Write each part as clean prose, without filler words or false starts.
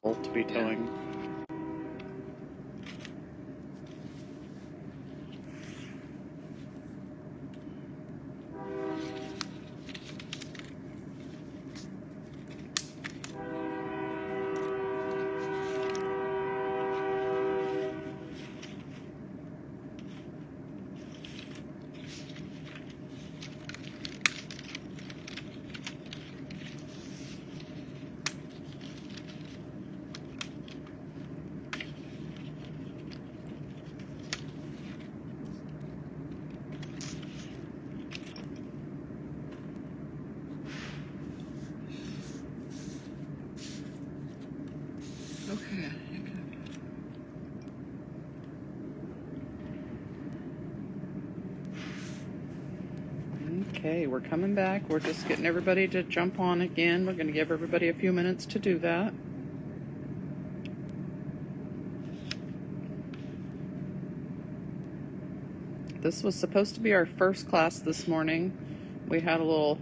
to be towing. Okay. Okay, we're coming back. We're just getting everybody to jump on again. We're going to give everybody a few minutes to do that. This was supposed to be our first class this morning. We had a little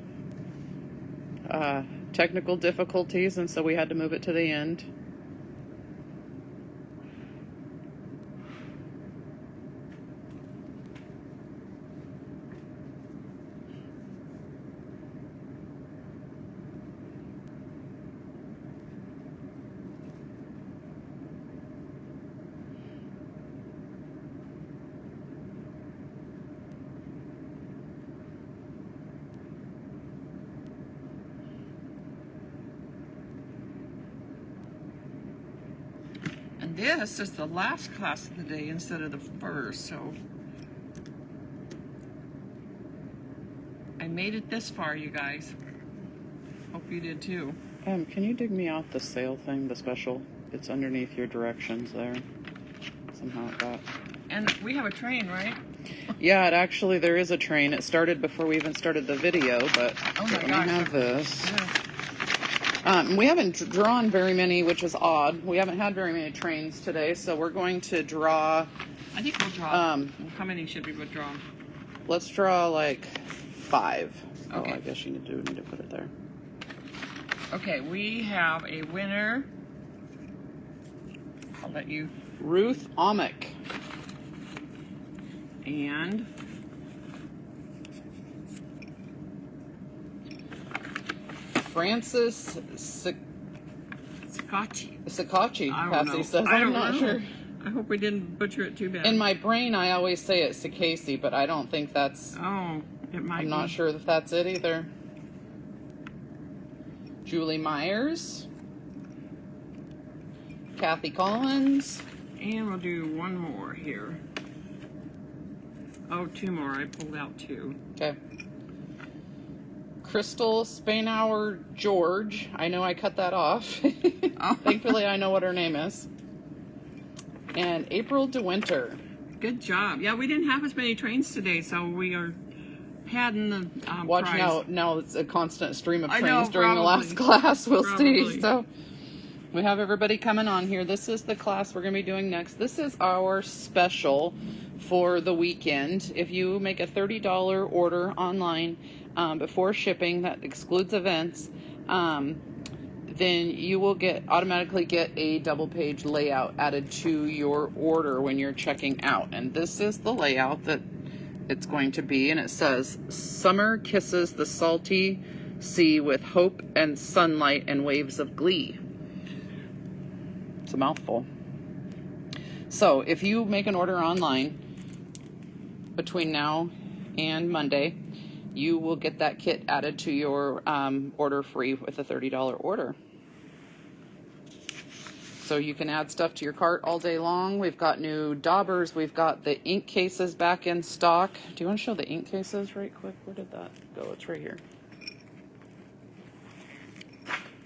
technical difficulties, and so we had to move it to the end. And this is the last class of the day instead of the first, so I made it this far, you guys. Hope you did too. Can you dig me out the sale thing, the special? It's underneath your directions there. Somehow it got... And we have a train, right? Yeah, there is a train. It started before we even started the video, but oh my let gosh. me have this. Yeah. We haven't drawn very many, which is odd. We haven't had very many trains today, so we're going to draw... I think we'll draw. How many should we draw? Let's draw like 5. Okay. Oh, I guess you need to put it there. Okay, we have a winner. I'll let you. Ruth Amick. And Francis Sakachi. Cassie says. I'm not sure. I hope we didn't butcher it too bad. In my brain, I always say it's Sakasi, but I don't think that's... Oh, it might I'm be. not sure if that's it either. Julie Myers. Kathy Collins. And we'll do one more here. Oh, 2 more. I pulled out 2. Okay. Crystal Spainhour George. I know I cut that off. Oh. Thankfully, I know what her name is. And April DeWinter. Good job. Yeah, we didn't have as many trains today, so we are padding the Watch prize. now it's a constant stream of trains know, during the last class. We'll see. So we have everybody coming on here. This is the class we're going to be doing next. This is our special for the weekend. If you make a $30 order online before shipping, that excludes events, then you will automatically get a double page layout added to your order when you're checking out. And this is the layout that it's going to be, and it says, "Summer kisses the salty sea with hope and sunlight and waves of glee." It's a mouthful. So if you make an order online between now and Monday, you will get that kit added to your order free with a $30 order. So you can add stuff to your cart all day long. We've got new daubers. We've got the ink cases back in stock. Do you want to show the ink cases right quick? Where did that go? It's right here.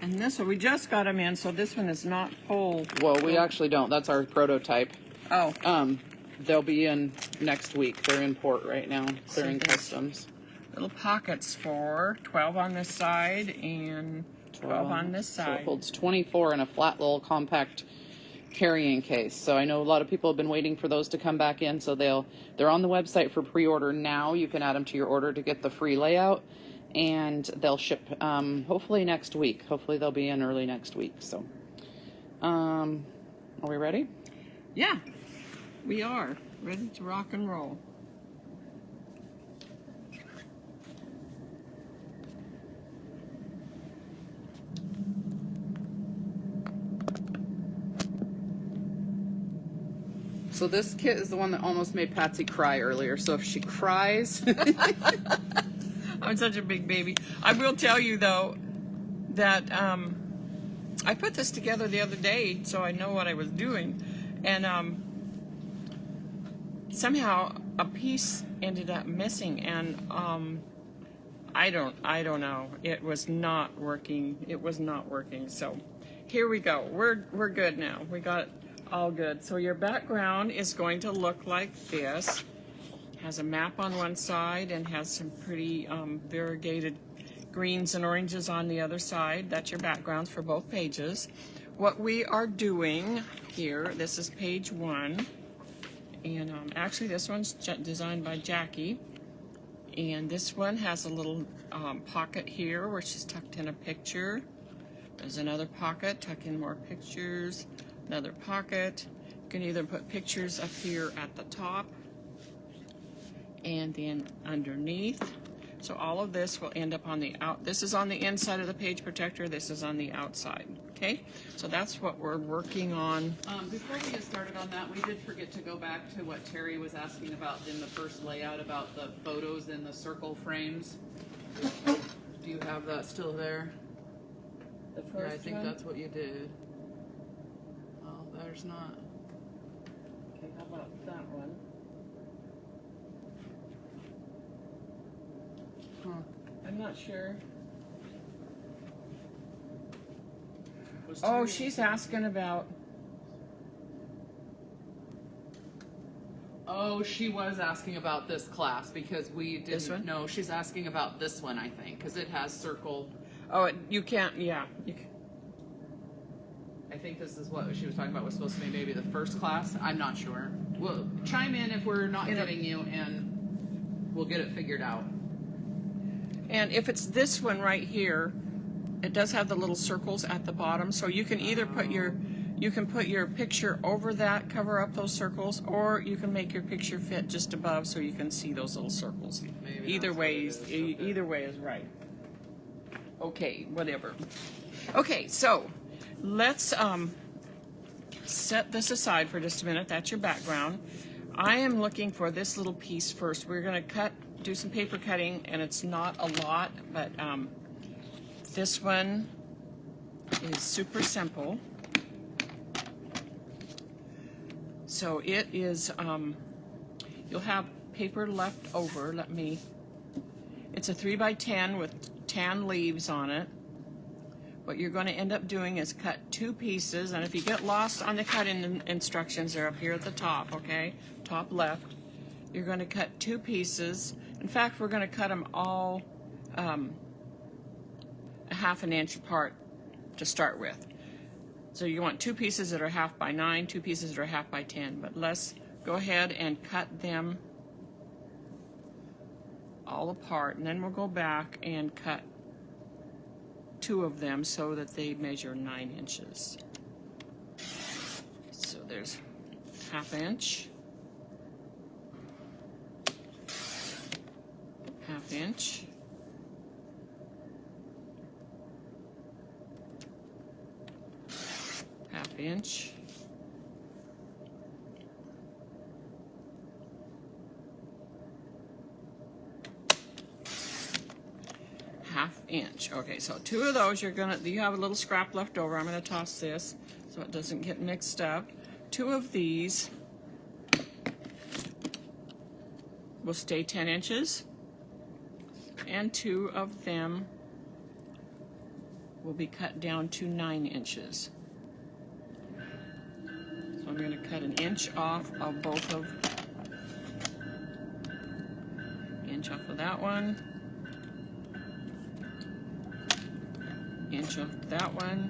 And this one, we just got them in, so this one is not full. Well, we actually don't. That's our prototype. Oh. They'll be in next week. They're in port right now. They're in customs. Little pockets for 12 on this side and 12 on this side. So it holds 24 in a flat little compact carrying case. So I know a lot of people have been waiting for those to come back in. So they're on the website for pre-order now. You can add them to your order to get the free layout, and they'll ship hopefully next week. Hopefully they'll be in early next week. So Are we ready? Yeah, we are ready to rock and roll. So this kit is the one that almost made Patsy cry earlier. So if she cries, I'm such a big baby. I will tell you though that I put this together the other day so I know what I was doing, and somehow a piece ended up missing, and I don't know. It was not working. It was not working. So here we go. We're good now. We got it all good. So your background is going to look like this. Has a map on one side and has some pretty variegated greens and oranges on the other side. That's your backgrounds for both pages. What we are doing here, this is page 1, and actually this one's designed by Jackie, and this one has a little pocket here where she's tucked in a picture. There's another pocket, tuck in more pictures, another pocket. You can either put pictures up here at the top and then underneath. So all of this will end up on the this is on the inside of the page protector, this is on the outside, okay? So that's what we're working on. before we get started on that, we did forget to go back to what Terry was asking about in the first layout about the photos in the circle frames. Do you have that still there? The Yeah, I first think one? that's what you did. Oh, there's not. Okay, how about that one? Huh. I'm not sure. Was Oh, Terry- she's asking about, Oh, she was asking about this class because we didn't. This one? No, she's asking about this one, I think, because it has circle. oh, you can't, yeah. I think this is what she was talking about was supposed to be maybe the first class. I'm not sure. Well, chime in if we're not getting you, and we'll get it figured out. And if it's this one right here, it does have the little circles at the bottom, so you can either put your picture over that, cover up those circles, or you can make your picture fit just above so you can see those little circles. Maybe Either that's what way it is is. Okay. either way is right. Okay, whatever. Okay, so let's set this aside for just a minute. That's your background. I am looking for this little piece first. We're going to do some paper cutting, and it's not a lot, but this one is super simple. So it is, you'll have paper left over. It's a 3x10 with tan leaves on it. What you're going to end up doing is cut 2 pieces, and if you get lost on the cutting instructions, they're up here at the top, okay? Top left. You're going to cut 2 pieces. In fact, we're going to cut them all a 1/2 inch apart to start with. So you want 2 pieces that are 1/2 by 9, 2 pieces that are 1/2 by 10. But let's go ahead and cut them all apart, and then we'll go back and cut 2 of them so that they measure 9 inches. So there's 1/2 inch, 1/2 inch, 1/2 inch, 1/2 inch. Okay, so 2 of those you have a little scrap left over. I'm gonna toss this so it doesn't get mixed up. 2 of these will stay 10 inches, and 2 of them will be cut down to 9 inches. So I'm gonna cut 1 inch off of both of, inch off of that one, inch off that one.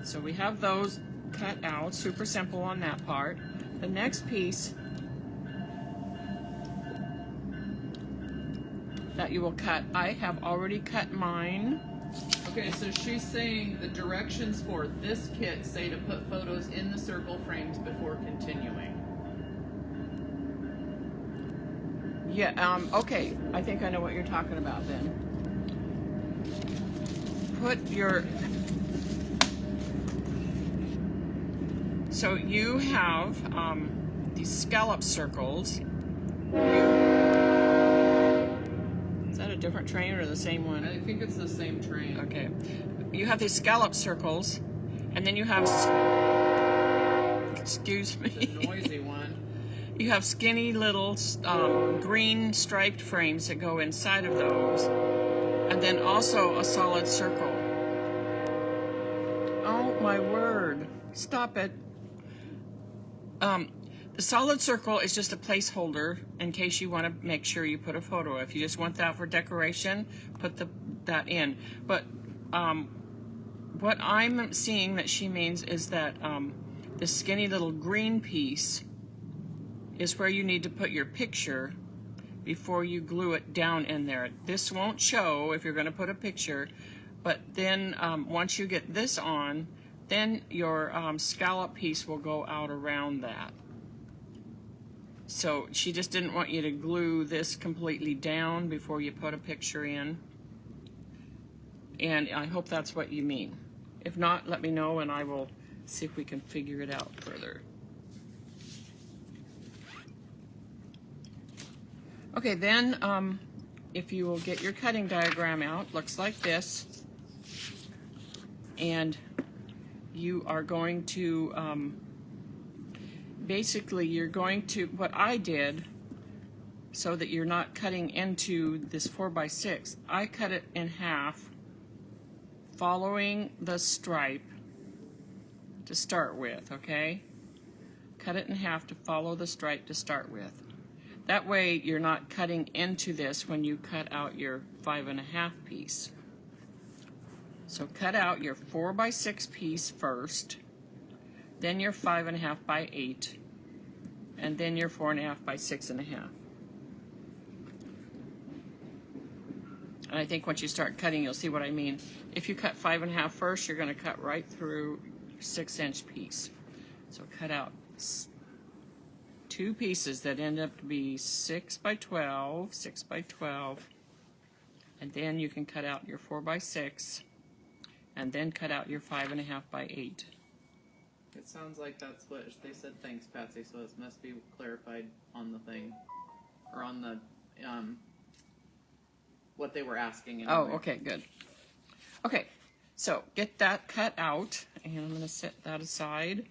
So we have those cut out, super simple on that part. The next piece that you will cut, I have already cut mine. Okay, so she's saying the directions for this kit say to put photos in the circle frames before continuing. Yeah, okay. I think I know what you're talking about then. Put your... So you have these scallop circles. Is that a different train or the same one? I think it's the same train. Okay. You have these scallop circles, and then you have... Excuse me. It's a noisy one. You have skinny little green striped frames that go inside of those, and then also a solid circle. Oh my word. Stop it. The solid circle is just a placeholder in case you want to make sure you put a photo. If you just want that for decoration, put that in. But what I'm seeing that she means is that the skinny little green piece is where you need to put your picture before you glue it down in there. This won't show if you're going to put a picture, but then once you get this on, then your scallop piece will go out around that. So she just didn't want you to glue this completely down before you put a picture in. And I hope that's what you mean. If not, let me know and I will see if we can figure it out further. Okay, then if you will get your cutting diagram out, looks like this. And you are going to, basically you're going to, what I did, so that you're not cutting into this 4x6, I cut it in half, following the stripe to start with, okay? Cut it in half to follow the stripe to start with. That way you're not cutting into this when you cut out your 5.5 piece. So cut out your 4x6 piece first, then your 5.5 by 8, and then your 4.5 by 6.5. And I think once you start cutting, you'll see what I mean. If you cut 5.5 first, you're going to cut right through 6-inch piece. So cut out 2 pieces that end up to be 6 by 12, 6 by 12, and then you can cut out your 4x6, and then cut out your 5.5 by 8. It sounds like that's what they said. Thanks, Patsy. So this must be clarified on the thing, or on the what they were asking. Anyway. Oh, okay, good. Okay, so get that cut out, and I'm going to set that aside.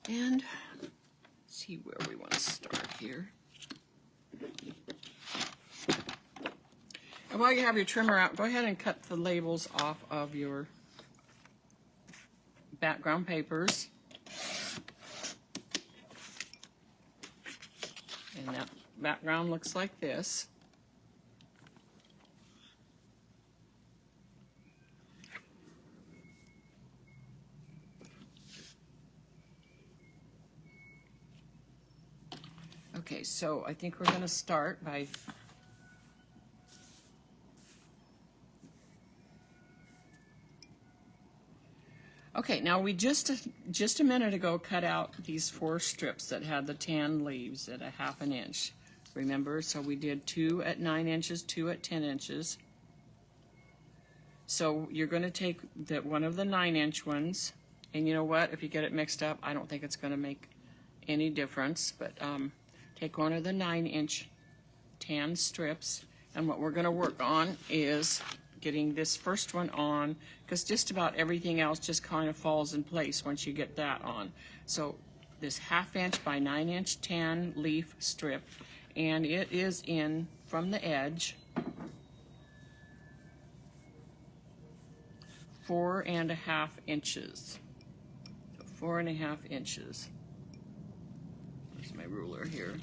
And let's see where we want to start here. And while you have your trimmer out, go ahead and cut the labels off of your background papers. And that background looks like this. Okay, so I think we're going to start by okay, now we just a minute ago cut out these 4 strips that had the tan leaves at 1/2 inch. Remember, so we did 2 at 9 inches, 2 at 10 inches. So you're going to take one of the 9-inch ones, and you know what? If you get it mixed up, I don't think it's going to make any difference, but take one of the 9-inch tan strips, and what we're going to work on is getting this first one on, because just about everything else just kind of falls in place once you get that on. So this 1/2 inch by 9-inch tan leaf strip, and it is in from the edge 4.5 inches. So 4.5 inches. There's my ruler here.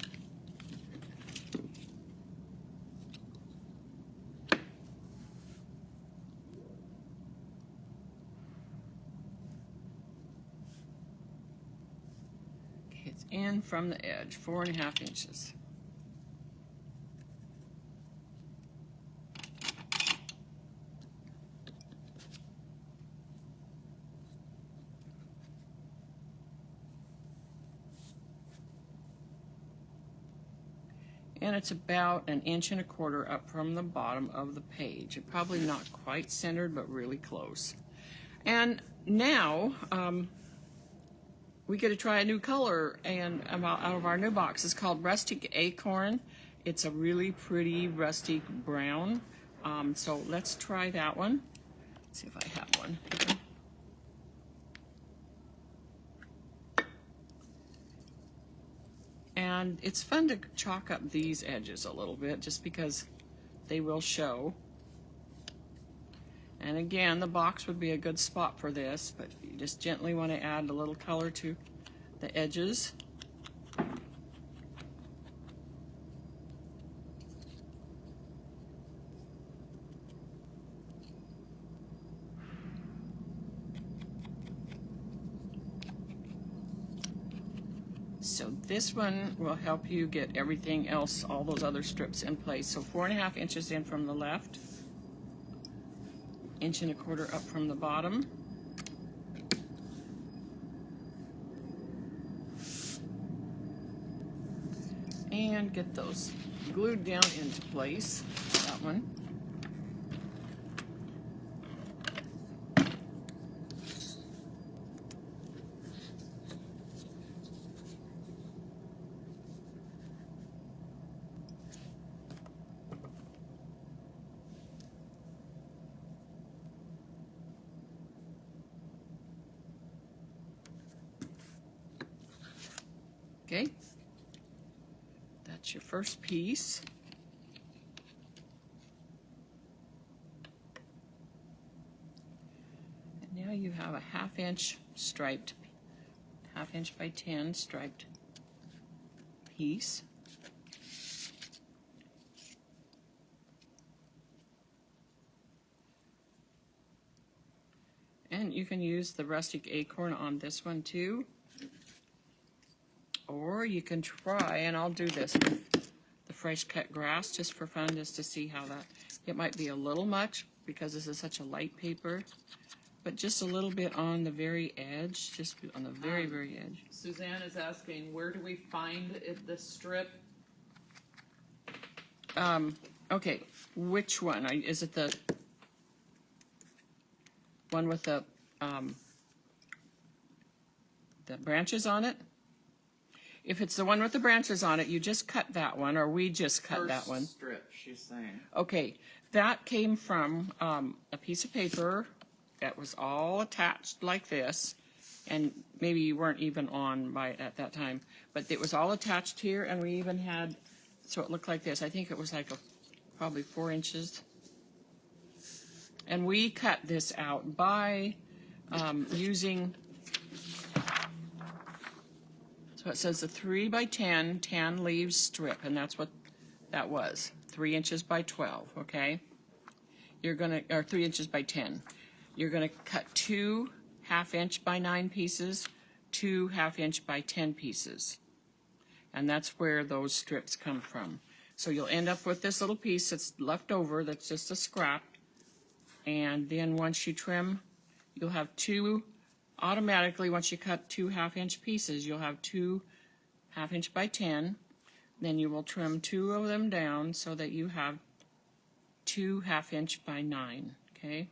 in from the edge, 4.5 inches. And it's about 1.25 inches up from the bottom of the page. Probably not quite centered, but really close. And now we get to try a new color and out of our new box. It's called Rustic Acorn. It's a really pretty rustic brown. So let's try that one. Let's see if I have one. And it's fun to chalk up these edges a little bit just because they will show. And again, the box would be a good spot for this, but you just gently want to add a little color to the edges. So this one will help you get everything else, all those other strips in place. So 4.5 inches in from the left, 1.25 inches up from the bottom. And get those glued down into place, that one. Okay, that's your first piece. And now you have a 1/2 inch striped, 1/2 inch by 10 striped piece. And you can use the Rustic Acorn on this one too. Or you can try, and I'll do this with the fresh cut grass just for fun, just to see how that, it might be a little much because this is such a light paper, but just a little bit on the very edge, just on the very, very edge. Suzanne is asking, where do we find the strip? Okay, which one? Is it the one with the branches on it? If it's the one with the branches on it, you just cut that one, or we just cut that one. First strip, she's saying. Okay, that came from a piece of paper that was all attached like this, and maybe you weren't even on at that time, but it was all attached here, and we even had, so it looked like this. I think it was like probably 4 inches. And we cut this out by using, so it says a 3 by 10 tan leaves strip, and that's what that was, 3 inches by 12, okay? You're gonna, or 3 inches by 10. You're gonna cut 2 1/2 inch by 9 pieces, 2 1/2 inch by 10 pieces. And that's where those strips come from. So you'll end up with this little piece that's left over, that's just a scrap. And then once you trim, you'll have two, automatically once you cut 2 1/2 inch pieces, you'll have 2 1/2 inch by 10. Then you will trim 2 of them down so that you have 2 1/2 inch by 9, okay?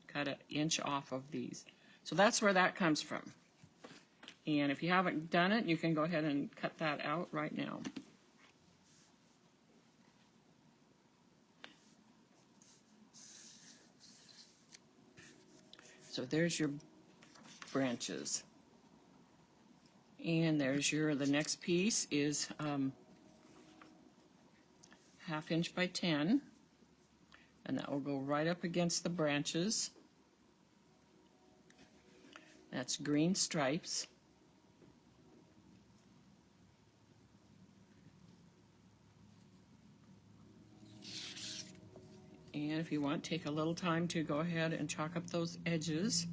Cut 1 inch off of these. So that's where that comes from. And if you haven't done it, you can go ahead and cut that out right now. So there's your branches. And there's the next piece is 1/2 inch by 10. And that will go right up against the branches. That's green stripes. And if you want, take a little time to go ahead and chalk up those edges.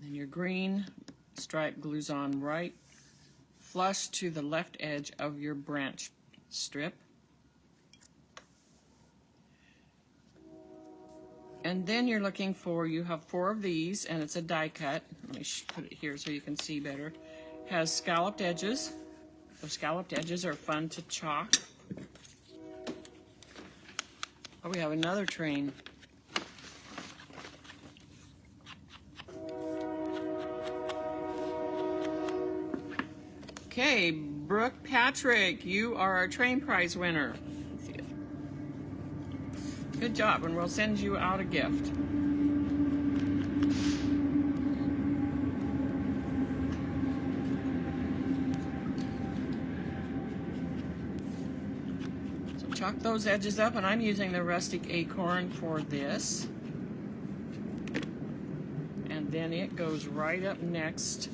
And then your green stripe glues on right flush to the left edge of your branch strip. And then you're looking for, you have 4 of these, and it's a die cut. Let me put it here so you can see better. Has scalloped edges. The scalloped edges are fun to chalk. Oh, we have another train. Okay, Brooke Patrick, you are our train prize winner. Good job, and we'll send you out a gift. So chalk those edges up, and I'm using the rustic acorn for this. And then it goes right up next.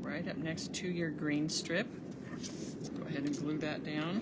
Right up next to your green strip. Go ahead and glue that down.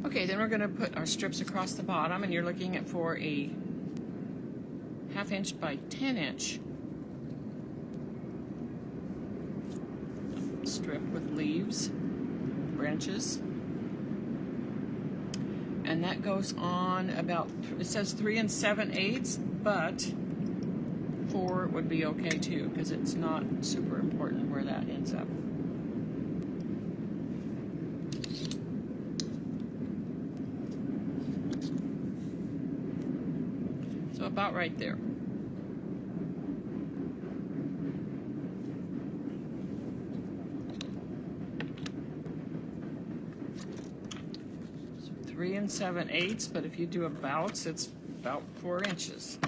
Okay, then we're going to put our strips across the bottom, and you're looking at for a 1/2 inch by 10 inch strip with leaves, branches. And that goes on about, it says 3 7/8, but 4 would be okay too, because it's not super important where that ends up. So about right there. So 3 7/8, but if you do abouts, it's about 4 inches.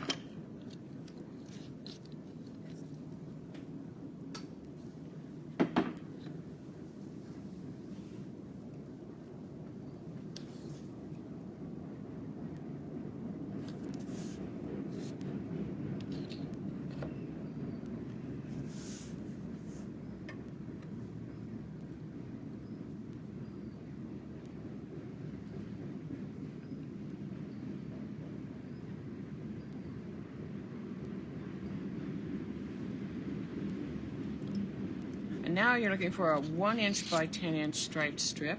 And now you're looking for a 1 inch by 10 inch striped strip.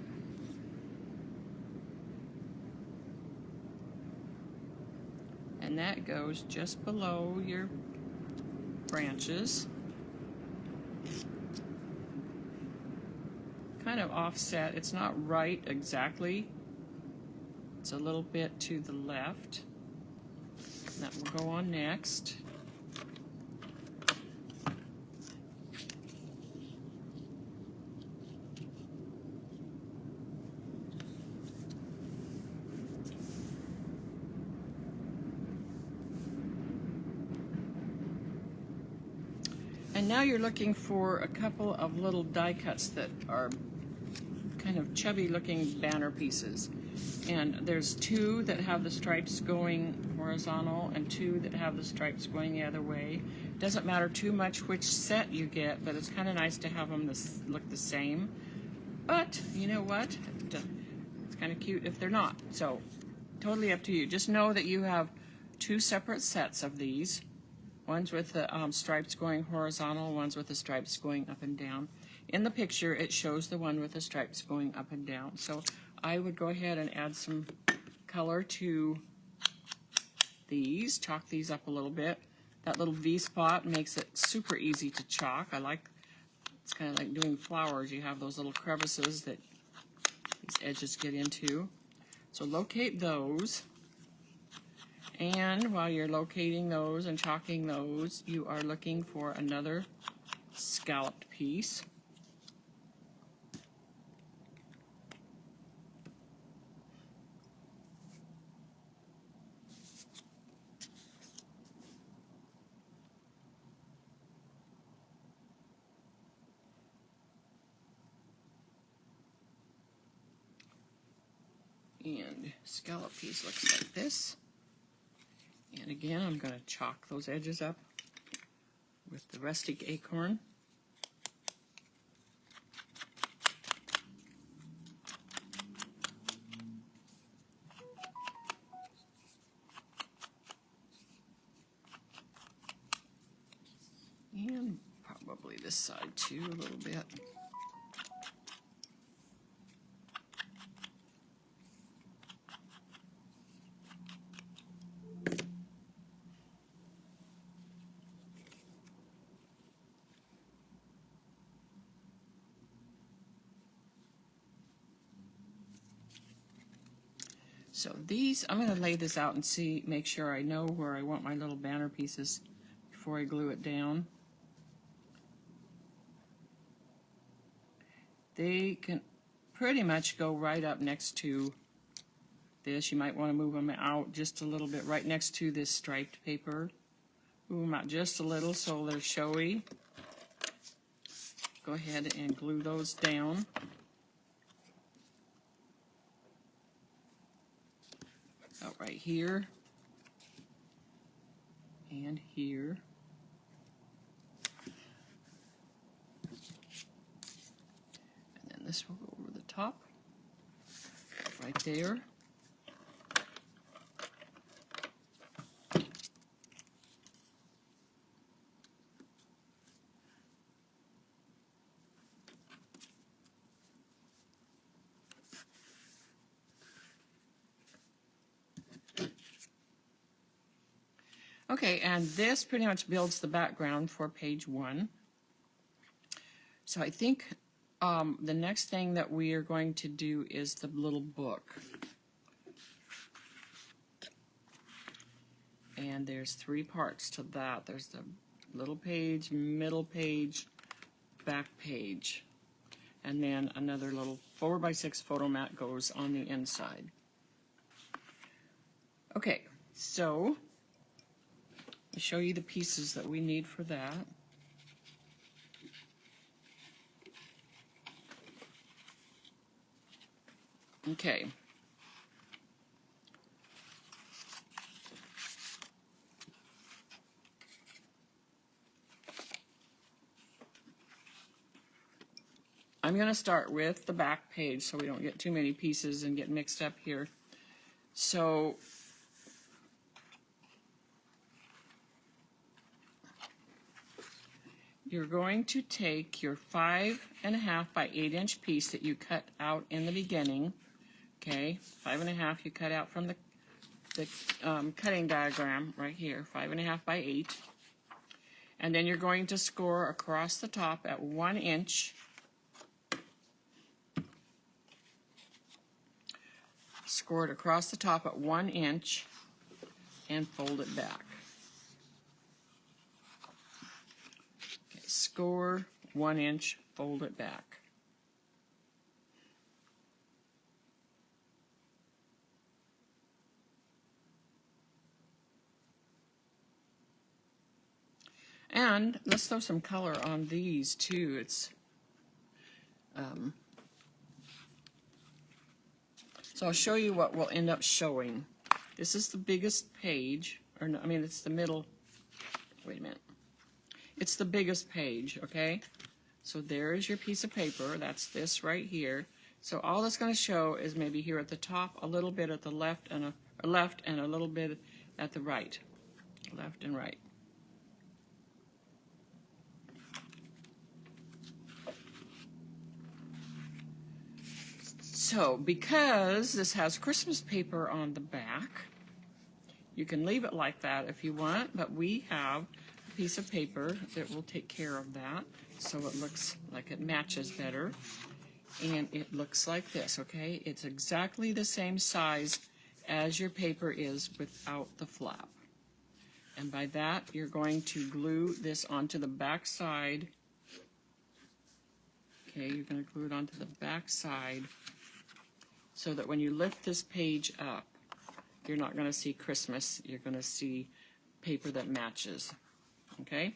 And that goes just below your branches. Kind of offset. It's not right exactly. It's a little bit to the left. That will go on next. And now you're looking for a couple of little die cuts that are kind of chubby looking banner pieces. And there's 2 that have the stripes going horizontal and 2 that have the stripes going the other way. Doesn't matter too much which set you get, but it's kind of nice to have them look the same. But you know what? It's kind of cute if they're not. So totally up to you. Just know that you have 2 separate sets of these. One's with the stripes going horizontal, one's with the stripes going up and down. In the picture, it shows the one with the stripes going up and down. So I would go ahead and add some color to these, chalk these up a little bit. That little V spot makes it super easy to chalk. It's kind of like doing flowers. You have those little crevices that these edges get into. So locate those. And while you're locating those and chalking those, you are looking for another scalloped piece. And scallop piece looks like this. And again, I'm going to chalk those edges up with the rustic acorn. And probably this side too, a little bit. So these, I'm going to lay this out and see, make sure I know where I want my little banner pieces before I glue it down. They can pretty much go right up next to this. You might want to move them out just a little bit right next to this striped paper. Move them out just a little so they're showy. Go ahead and glue those down. Out right here and here. And then this will go over the top, right there. Okay, and this pretty much builds the background for page 1. So I think the next thing that we are going to do is the little book. And there's 3 parts to that. There's the little page, middle page, back page. And then another little 4x6 photo mat goes on the inside. Okay, so I'll show you the pieces that we need for that. Okay. I'm going to start with the back page so we don't get too many pieces and get mixed up here. So you're going to take your 5.5 by 8-inch piece that you cut out in the beginning. Okay, 5.5 you cut out from the cutting diagram right here, 5.5 by 8. And then you're going to score across the top at 1 inch. Score it across the top at 1 inch and fold it back. Okay, score 1 inch, fold it back. And let's throw some color on these too. It's so I'll show you what we'll end up showing. This is the biggest page, or no, I mean it's the middle. Wait a minute. It's the biggest page, okay? So there is your piece of paper. That's this right here. So all that's going to show is maybe here at the top, a little bit at the left, and a little bit at the right, left and right. So, because this has Christmas paper on the back, you can leave it like that if you want, but we have a piece of paper that will take care of that, so it looks like it matches better. And it looks like this, okay? It's exactly the same size as your paper is without the flap. And by that, you're going to glue this onto the back side. Okay, you're going to glue it onto the back side, so that when you lift this page up, you're not going to see Christmas. You're going to see paper that matches. Okay?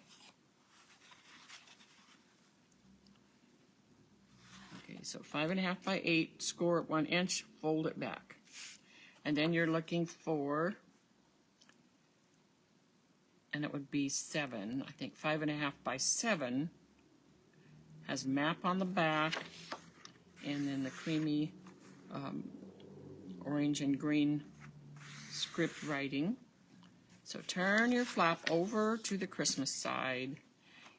Okay, so 5.5 by 8, score at 1 inch, fold it back. And then you're looking for, and it would be 7, I think 5.5 by 7, has map on the back, and then the creamy orange and green script writing. So turn your flap over to the Christmas side,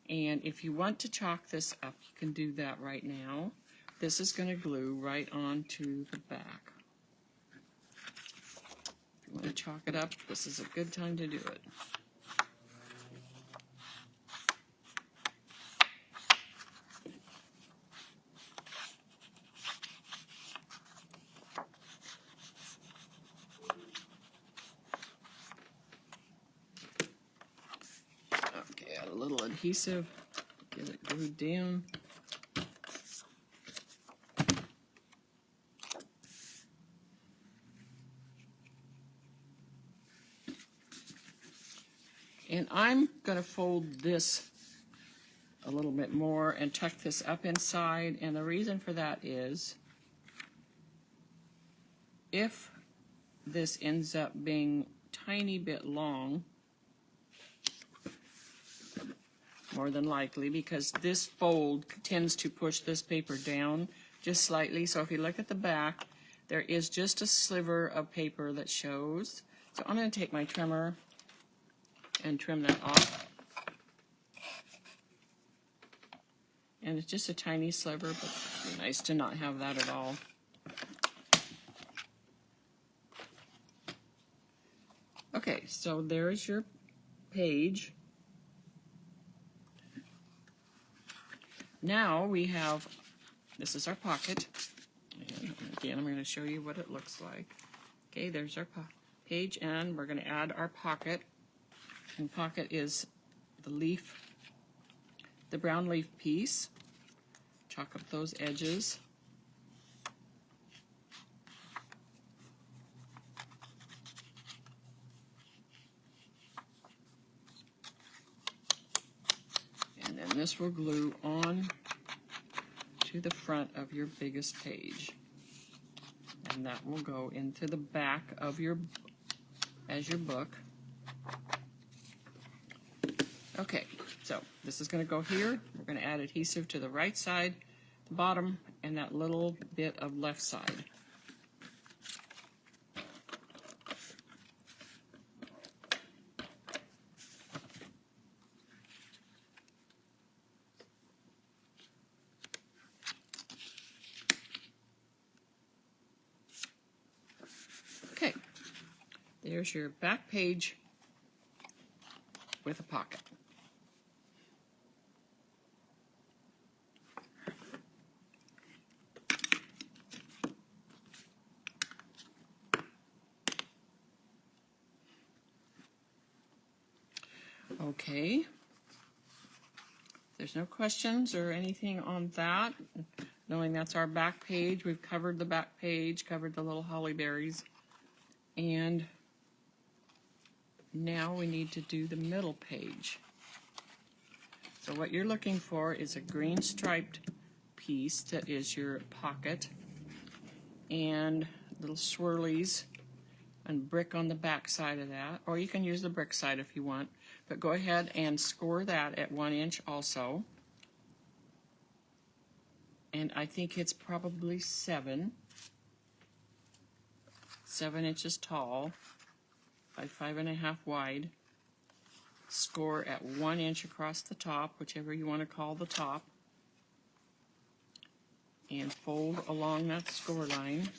and if you want to chalk this up, you can do that right now. This is going to glue right onto the back. If you want to chalk it up, this is a good time to do it. Okay, add a little adhesive, get it glued down. And I'm going to fold this a little bit more and tuck this up inside, and the reason for that is if this ends up being tiny bit long, more than likely, because this fold tends to push this paper down just slightly. So if you look at the back, there is just a sliver of paper that shows. So I'm going to take my trimmer and trim that off. And it's just a tiny sliver, but it'd be nice to not have that at all. Okay, so there's your page. Now we have, this is our pocket. And again, I'm going to show you what it looks like. Okay, there's our page, and we're going to add our pocket. And pocket is the leaf, the brown leaf piece. Chalk up those edges. And then this will glue on to the front of your biggest page. And that will go into the back of your book. Okay, so this is going to go here. We're going to add adhesive to the right side, the bottom, and that little bit of left side. Okay, there's your back page with a pocket. Okay, there's no questions or anything on that. Knowing that's our back page, we've covered the back page, covered the little holly berries, and now we need to do the middle page. So what you're looking for is a green striped piece that is your pocket, and little swirlies and brick on the back side of that, or you can use the brick side if you want, but go ahead and score that at 1 inch also. And I think it's probably 7 inches tall by 5.5 wide. Score at 1 inch across the top, whichever you want to call the top, and fold along that score line.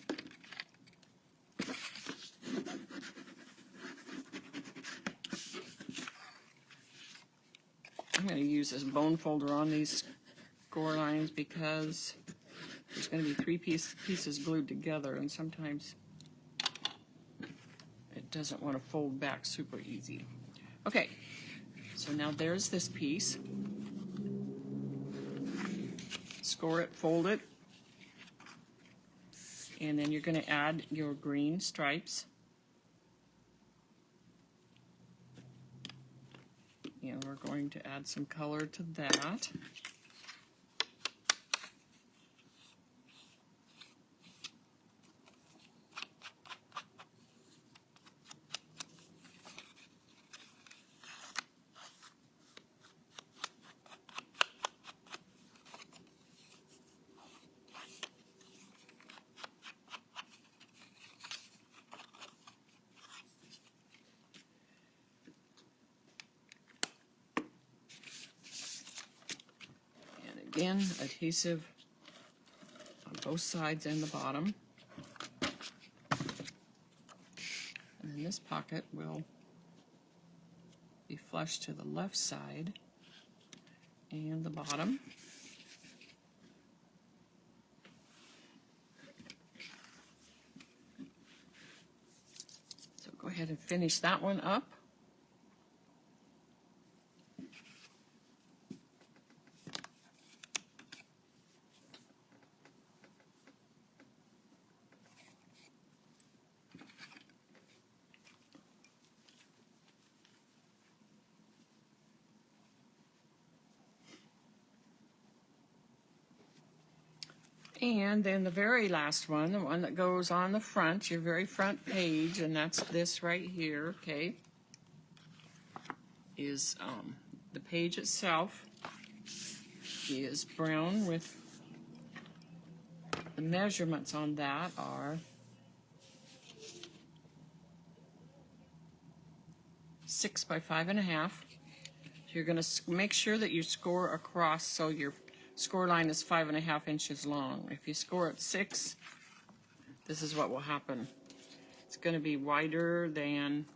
I'm going to use this bone folder on these score lines because there's going to be 3 pieces glued together, and sometimes it doesn't want to fold back super easy. Okay, so now there's this piece. Score it, fold it, and then you're going to add your green stripes. And we're going to add some color to that. Again, adhesive on both sides and the bottom. And then this pocket will be flush to the left side and the bottom. So go ahead and finish that one up. And then the very last one, the one that goes on the front, your very front page, and that's this right here, okay, is the page itself is brown with the measurements on that are 6 by 5.5. So you're going to make sure that you score across so your score line is 5.5 inches long. If you score at 6, this is what will happen. It's going to be wider than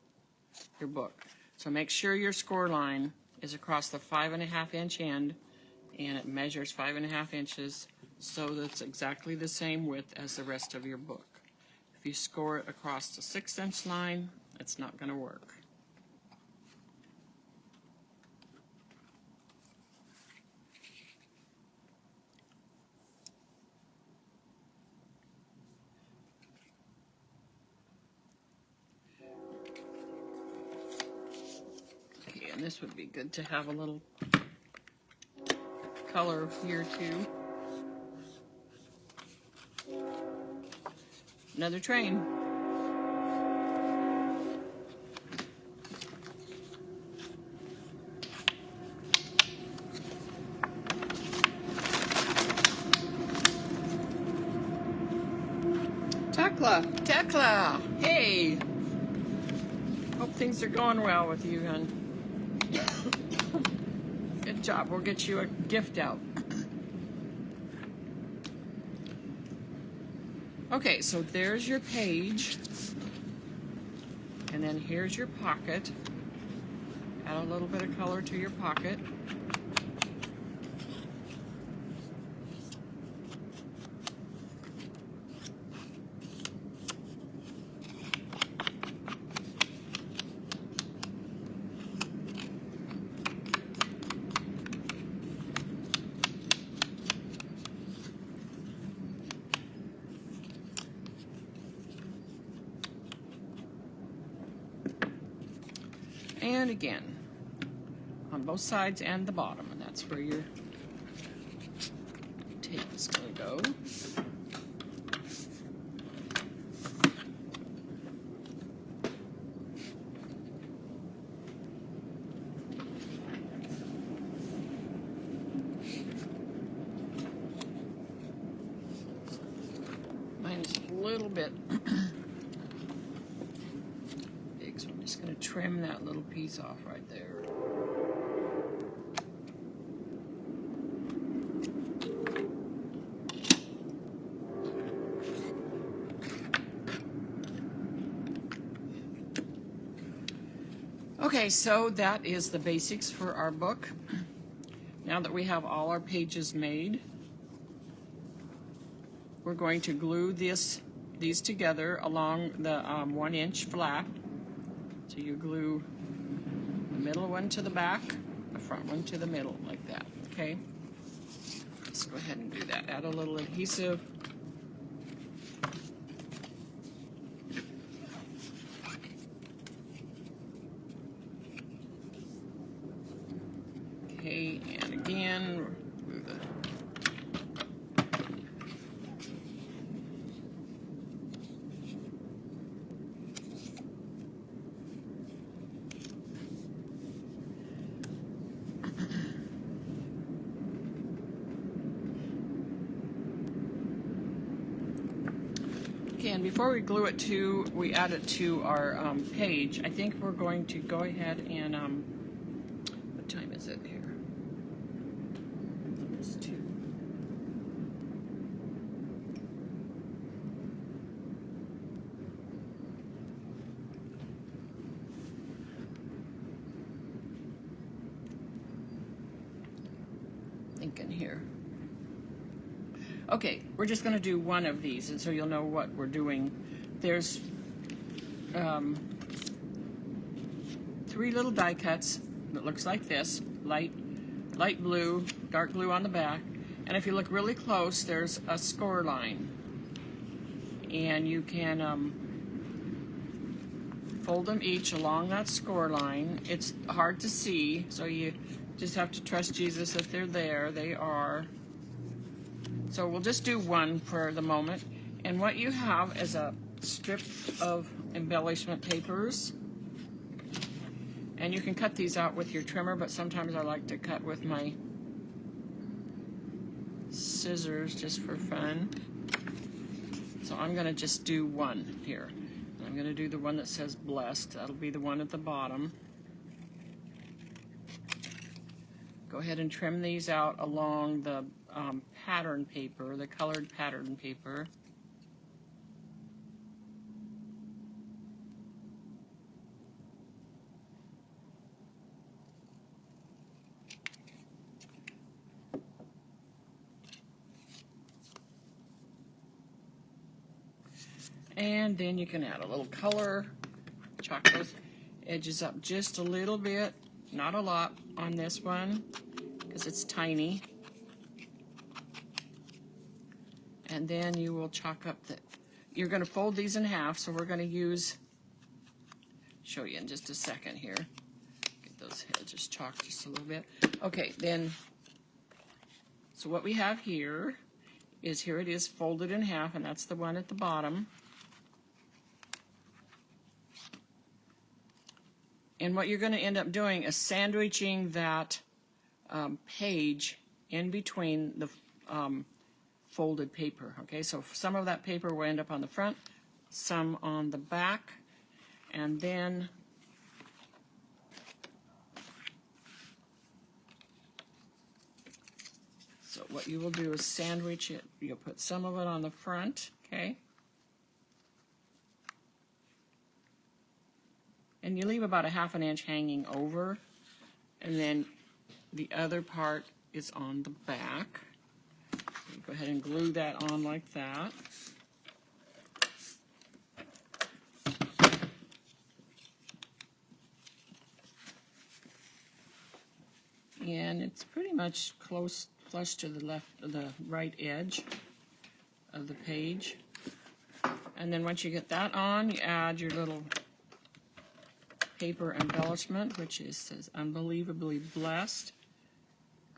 your book. So make sure your score line is across the 5.5 inch end, and it measures 5.5 inches, so that's exactly the same width as the rest of your book. If you score it across the 6 inch line, it's not going to work. And this would be good to have a little color here too. Another train. Tekla, hey! Hope things are going well with you, hon. Good job. We'll get you a gift out. Okay, so there's your page. And then here's your pocket. Add a little bit of color to your pocket. And again, on both sides and the bottom, and that's where your tape is going to go. Mine is a little bit big, so I'm just going to trim that little piece off right there. Okay, so that is the basics for our book. Now that we have all our pages made, we're going to glue these together along the 1 inch flap. So you glue the middle one to the back, the front one to the middle, like that, okay? Let's go ahead and do that. Add a little adhesive. Okay, and again, move it. Okay, and before we glue it to, we add it to our page, I think we're going to go ahead and, what time is it here? Almost 2. second here. Okay, we're just going to do one of these, and so you'll know what we're doing. There's 3 little die cuts that looks like this, light blue, dark blue on the back, and if you look really close, there's a score line, and you can fold them each along that score line. It's hard to see, so you just have to trust Jesus that they're there. They are. So we'll just do one for the moment. And what you have is a strip of embellishment papers. And you can cut these out with your trimmer, but sometimes I like to cut with my scissors just for fun. So I'm going to just do one here. I'm going to do the one that says blessed. That'll be the one at the bottom. Go ahead and trim these out along the pattern paper, the colored pattern paper. And then you can add a little color, chalk those edges up just a little bit, not a lot on this one, because it's tiny. And then you will chalk up you're going to fold these in half, so we're going to show you in just a second here. Get those edges chalked just a little bit. Okay, then, so what we have here it is folded in half, and that's the one at the bottom. And what you're going to end up doing is sandwiching that page in between the folded paper. Okay, so some of that paper will end up on the front, some on the back, and then so what you will do is sandwich it. You'll put some of it on the front, okay? And you leave about a ½ inch hanging over, and then the other part is on the back. You go ahead and glue that on like that. And it's pretty much flush to the right edge of the page. And then once you get that on, you add your little paper embellishment, which says unbelievably blessed.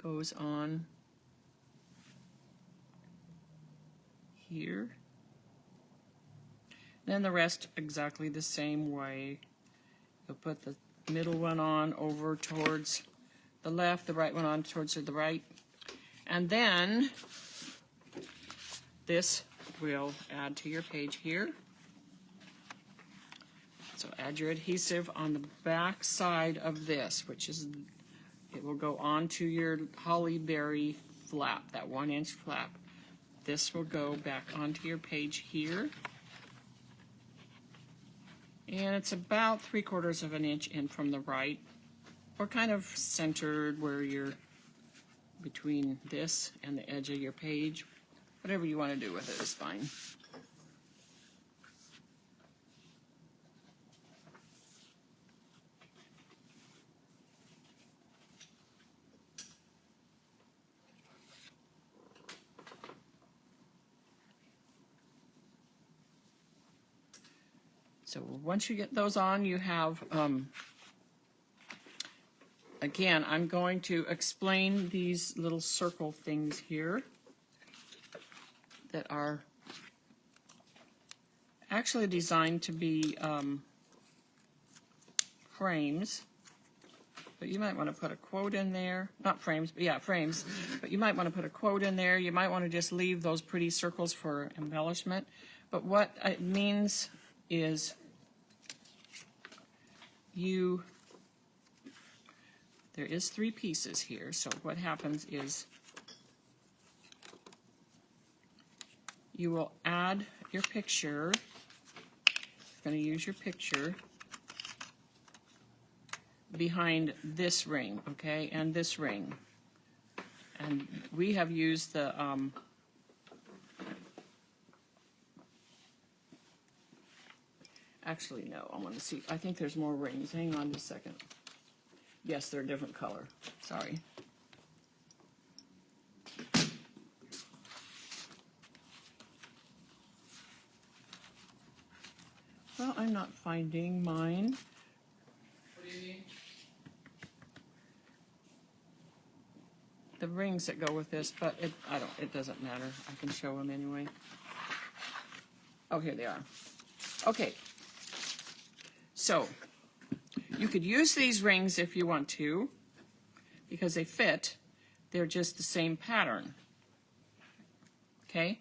Goes on here. Then the rest exactly the same way. You'll put the middle one on over towards the left, the right one on towards the right. And then this will add to your page here. So add your adhesive on the back side of this, which is, it will go onto your holly berry flap, that 1-inch flap. This will go back onto your page here. And it's about 3/4 of an inch in from the right, or kind of centered where you're between this and the edge of your page. Whatever you want to do with it is fine. So once you get those on, you have, again, I'm going to explain these little circle things here that are actually designed to be frames. But you might want to put a quote in there. Not frames, but yeah, frames. But you might want to put a quote in there. You might want to just leave those pretty circles for embellishment. But what it means is there is 3 pieces here, so what happens is you will add your picture. You're going to use your picture behind this ring, okay, and this ring. And we have used the actually, no, I want to see. I think there's more rings. Hang on just a second. Yes, they're a different color. Sorry. Well, I'm not finding mine. What do you need? The rings that go with this, but it doesn't matter. I can show them anyway. Oh, here they are. Okay. So, you could use these rings if you want to, because they fit. They're just the same pattern. Okay?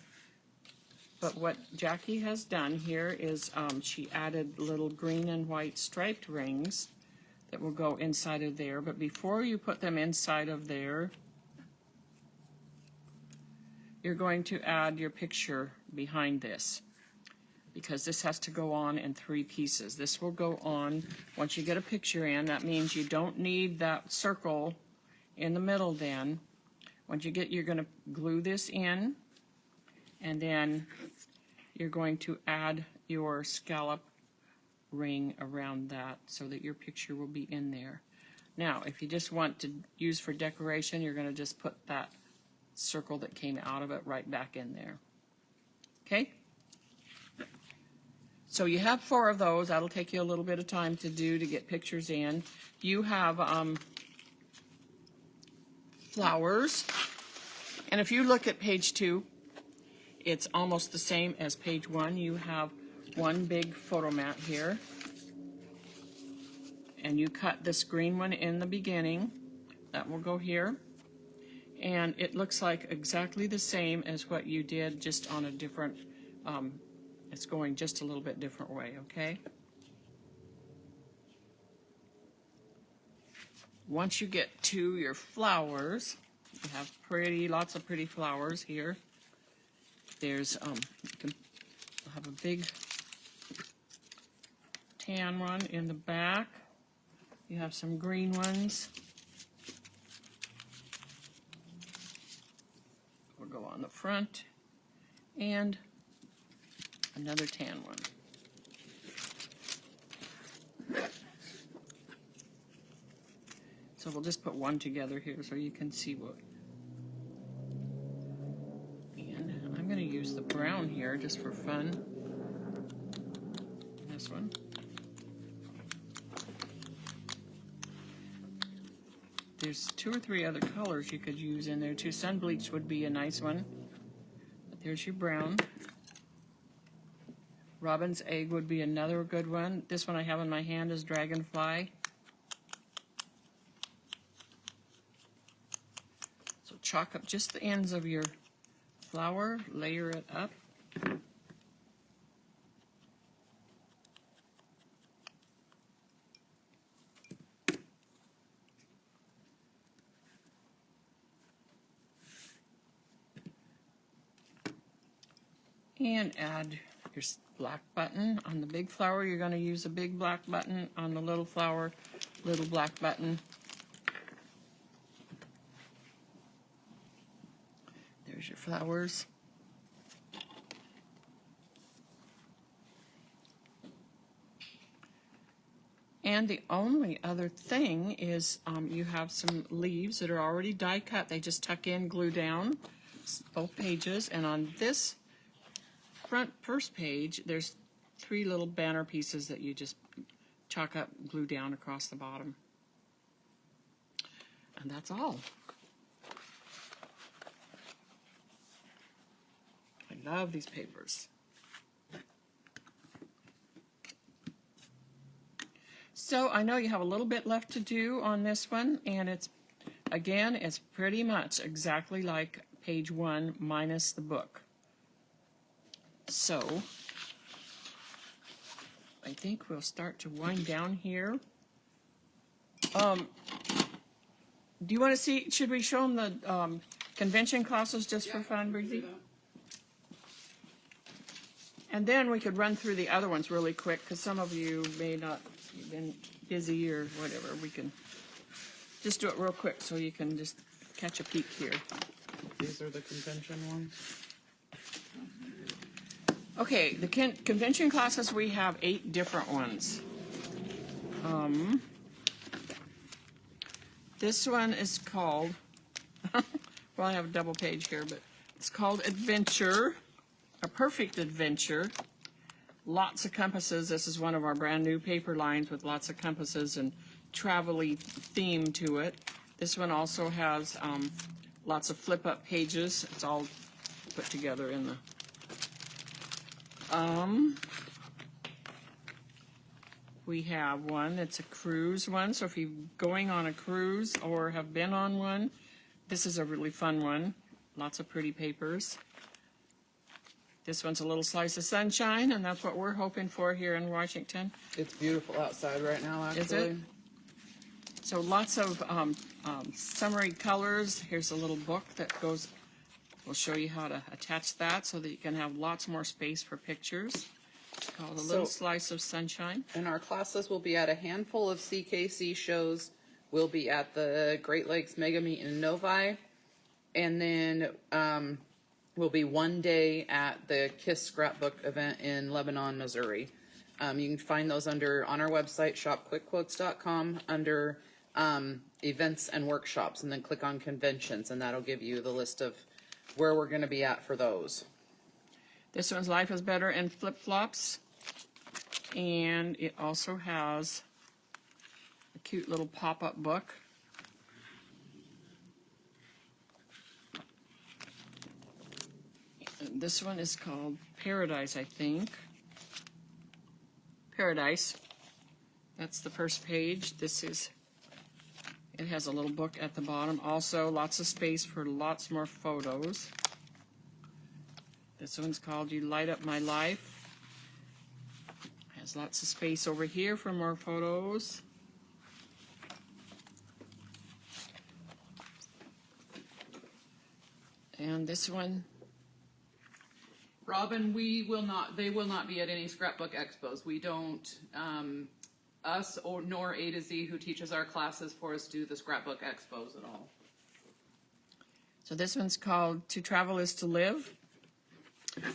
But what Jackie has done here is she added little green and white striped rings that will go inside of there. But before you put them inside of there, you're going to add your picture behind this, because this has to go on in 3 pieces. This will go on once you get a picture in. That means you don't need that circle in the middle then. Once you get, you're going to glue this in, and then you're going to add your scallop ring around that so that your picture will be in there. Now, if you just want to use for decoration, you're going to just put that circle that came out of it right back in there. Okay? So you have 4 of those. That'll take you a little bit of time to do to get pictures in. You have flowers. And if you look at page 2, it's almost the same as page 1. You have one big photo mat here. And you cut this green one in the beginning. That will go here. And it looks like exactly the same as what you did, just on a different, it's going just a little bit different way, okay? Once you get to your flowers, you have lots of pretty flowers here. There's, you can have a big tan one in the back. You have some green ones. We'll go on the front, and another tan one. So we'll just put one together here so you can see what. And I'm going to use the brown here just for fun. This one. There's 2 or 3 other colors you could use in there too. Sun bleach would be a nice one. But there's your brown. Robin's egg would be another good one. This one I have in my hand is dragonfly. So chalk up just the ends of your flower, layer it up. And add your black button. On the big flower, you're going to use a big black button. On the little flower, little black button. There's your flowers. And the only other thing is you have some leaves that are already die cut. They just tuck in, glue down, both pages. And on this first page, there's 3 little banner pieces that you just chalk up, glue down across the bottom. And that's all. I love these papers. So I know you have a little bit left to do on this one, and it's pretty much exactly like page 1 minus the book. So I think we'll start to wind down here. Do you want to see, should we show them the convention classes just for fun, Breezy? And then we could run through the other ones really quick, because some of you may not have been busy or whatever. We can just do it real quick so you can just catch a peek here. These are the convention ones. Okay, the convention classes, we have 8 different ones. This one is called, well, I have a double page here, but it's called Adventure, A Perfect Adventure. Lots of compasses. This is one of our brand new paper lines with lots of compasses and travel-y theme to it. This one also has lots of flip-up pages. It's all put together in the... we have one that's a cruise one. So if you're going on a cruise or have been on one, this is a really fun one. Lots of pretty papers. This one's a little slice of sunshine, and that's what we're hoping for here in Washington. It's beautiful outside right now, actually. Is it? So lots of summary colors. Here's a little book that goes, we'll show you how to attach that so that you can have lots more space for pictures. It's called A Little Slice of Sunshine. And our classes will be at a handful of CKC shows. We'll be at the Great Lakes Mega Meet in Novi. And then will be one day at the KISS Scrapbook event in Lebanon, Missouri. You can find those on our website, shopquickquotes.com, under events and workshops, and then click on conventions, and that'll give you the list of where we're going to be at for those. This one's Life is Better in Flip-Flops, and it also has a cute little pop-up book. This one is called Paradise, I think. Paradise. That's the first page. It has a little book at the bottom. Also, lots of space for lots more photos. This one's called You Light Up My Life. Has lots of space over here for more photos. And this one, Robin, they will not be at any scrapbook expos. We don't, nor A to Z, who teaches our classes for us, do the scrapbook expos at all. so this one's called To Travel is to Live.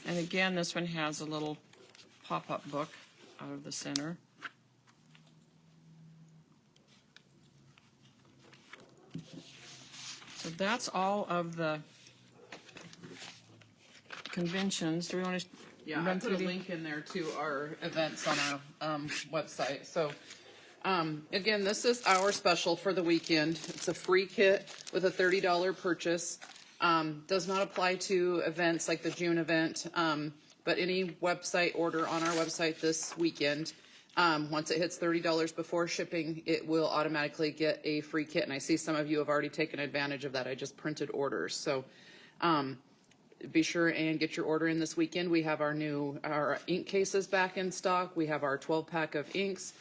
And again, this one has a little pop-up book out of the center. So that's all of the conventions. Do we want to Yeah, I put a link in there to our events on our website. So, again, this is our special for the weekend. It's a free kit with a $30 purchase. Does not apply to events like the June event, but any website order on our website this weekend, once it hits $30 before shipping, it will automatically get a free kit. And I see some of you have already taken advantage of that. I just printed orders. So, be sure and get your order in this weekend. We have our ink cases back in stock. We have our 12-pack of inks.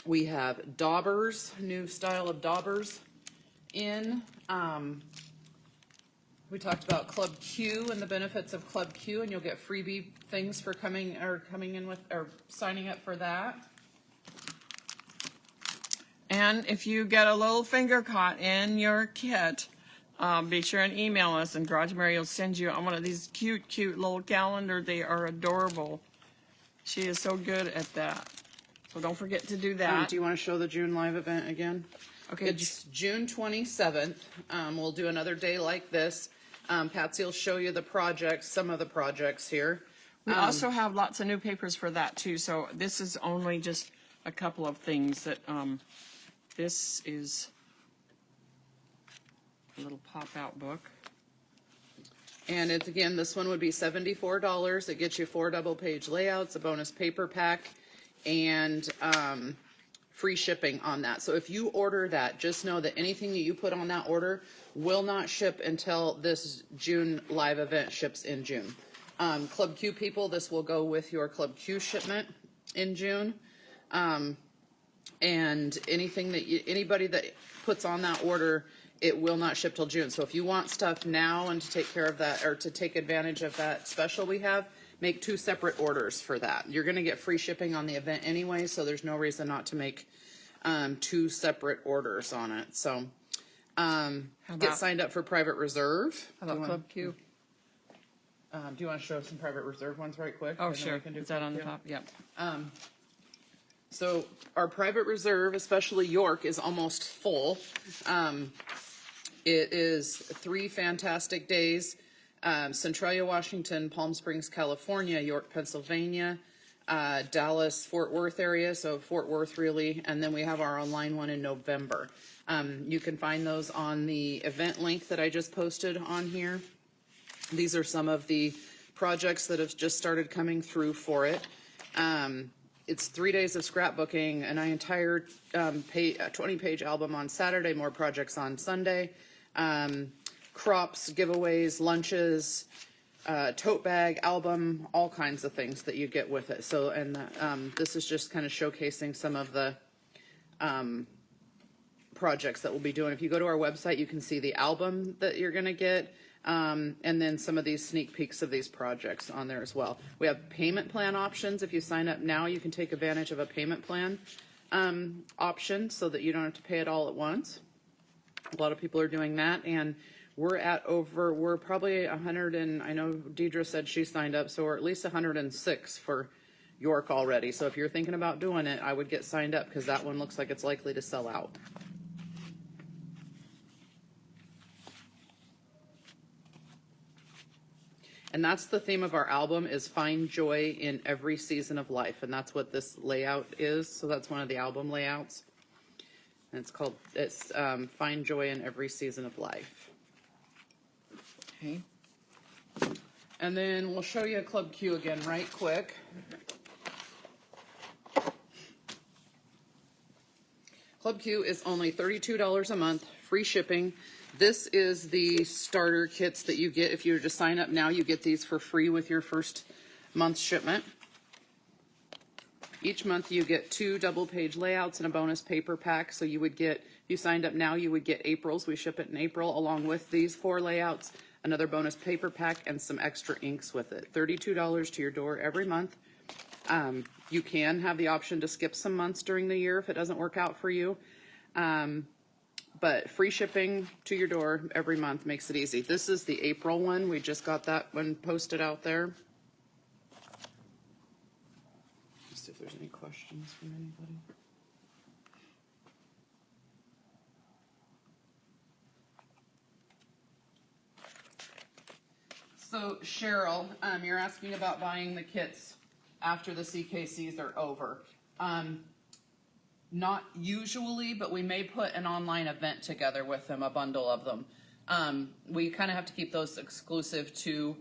We have daubers, new style of daubers in. We talked about Club Q and the benefits of Club Q, and you'll get freebie things for coming in with or signing up for that. And if you get a little finger caught in your kit, be sure and email us, and Garage Mary will send you on one of these cute little calendar. They are adorable. She is so good at that. So don't forget to do that. Do you want to show the June live event again? Okay. It's June 27th. We'll do another day like this. Patsy will show you the projects, some of the projects here. We also have lots of new papers for that too. So this is only just a couple of things that, this is a little pop-out book. And it's, again, this one would be $74. It gets you 4 double-page layouts, a bonus paper pack, and free shipping on that. So if you order that, just know that anything that you put on that order will not ship until this June live event ships in June. Club Q people, this will go with your Club Q shipment in June. And anything that anybody that puts on that order, it will not ship till June. So if you want stuff now and to take care of that, or to take advantage of that special we have, make 2 separate orders for that. You're going to get free shipping on the event anyway, so there's no reason not to make 2 separate orders on it. So How Get about- signed up for private reserve. How about Club Q? Do you want to show some private reserve ones right quick? Oh, And then we sure. can do Is that Club on the Q? top? Yep. So our private reserve, especially York, is almost full. It is 3 fantastic days. Centralia, Washington, Palm Springs, California, York, Pennsylvania, Dallas, Fort Worth area, so Fort Worth really, and then we have our online one in November. You can find those on the event link that I just posted on here. These are some of the projects that have just started coming through for it. It's 3 days of scrapbooking, an entire 20-page album on Saturday, more projects on Sunday, crops, giveaways, lunches, tote bag, album, all kinds of things that you get with it. So, and this is just kind of showcasing some of the projects that we'll be doing. If you go to our website, you can see the album that you're going to get. And then some of these sneak peeks of these projects on there as well. We have payment plan options. If you sign up now, you can take advantage of a payment plan option so that you don't have to pay it all at once. A lot of people are doing that, and we're probably 100 and I know Deidre said she signed up, so we're at least 106 for York already. So if you're thinking about doing it, I would get signed up because that one looks like it's likely to sell out. And that's the theme of our album, is find joy in every season of life. And that's what this layout is. So that's one of the album layouts. And it's find joy in every season of life. Okay. And then we'll show you Club Q again right quick. Club Q is only $32 a month, free shipping. This is the starter kits that you get. If you were to sign up now, you get these for free with your first month's shipment. Each month you get 2 double-page layouts and a bonus paper pack. So you would get, if you signed up now, you would get April's. We ship it in April along with these 4 layouts, another bonus paper pack, and some extra inks with it. $32 to your door every month. You can have the option to skip some months during the year if it doesn't work out for you. But free shipping to your door every month makes it easy. This is the April one. We just got that one posted out there. Let's see if there's any questions from anybody. So Cheryl, you're asking about buying the kits after the CKCs are over. Not usually, but we may put an online event together with them, a bundle of them. We kind of have to keep those exclusive to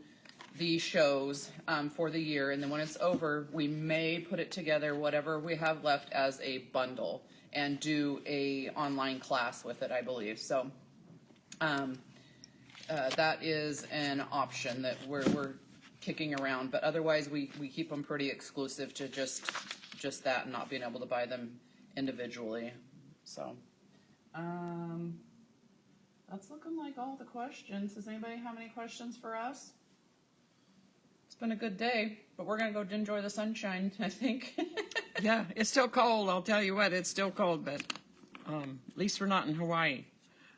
the shows for the year, and then when it's over, we may put it together, whatever we have left, as a bundle and do a online class with it, I believe. So that is an option that we're kicking around, but otherwise we keep them pretty exclusive to just that and not being able to buy them individually. So that's looking like all the questions. Does anybody have any questions for us? It's been a good day, but we're gonna go enjoy the sunshine, I think. Yeah, it's still cold. I'll tell you what, it's still cold, but at least we're not in Hawaii.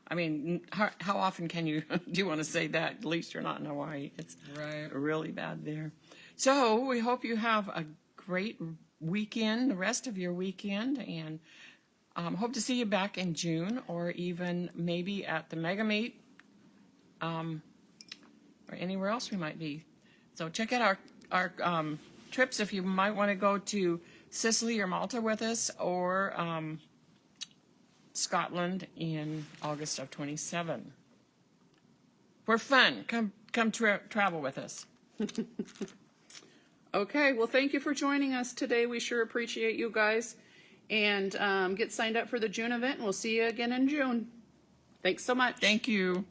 I mean, how often can you do you want to say that? At least you're not in Hawaii. It's Right. really bad there. So we hope you have a great weekend, the rest of your weekend, and hope to see you back in June, or even maybe at the Mega Meet, or anywhere else we might be. So check out our trips if you might want to go to Sicily or Malta with us, or Scotland in August of 27. We're fun. Come travel with us. Okay, well, thank you for joining us today. We sure appreciate you guys. And get signed up for the June event, and we'll see you again in June. Thanks so much. Thank you.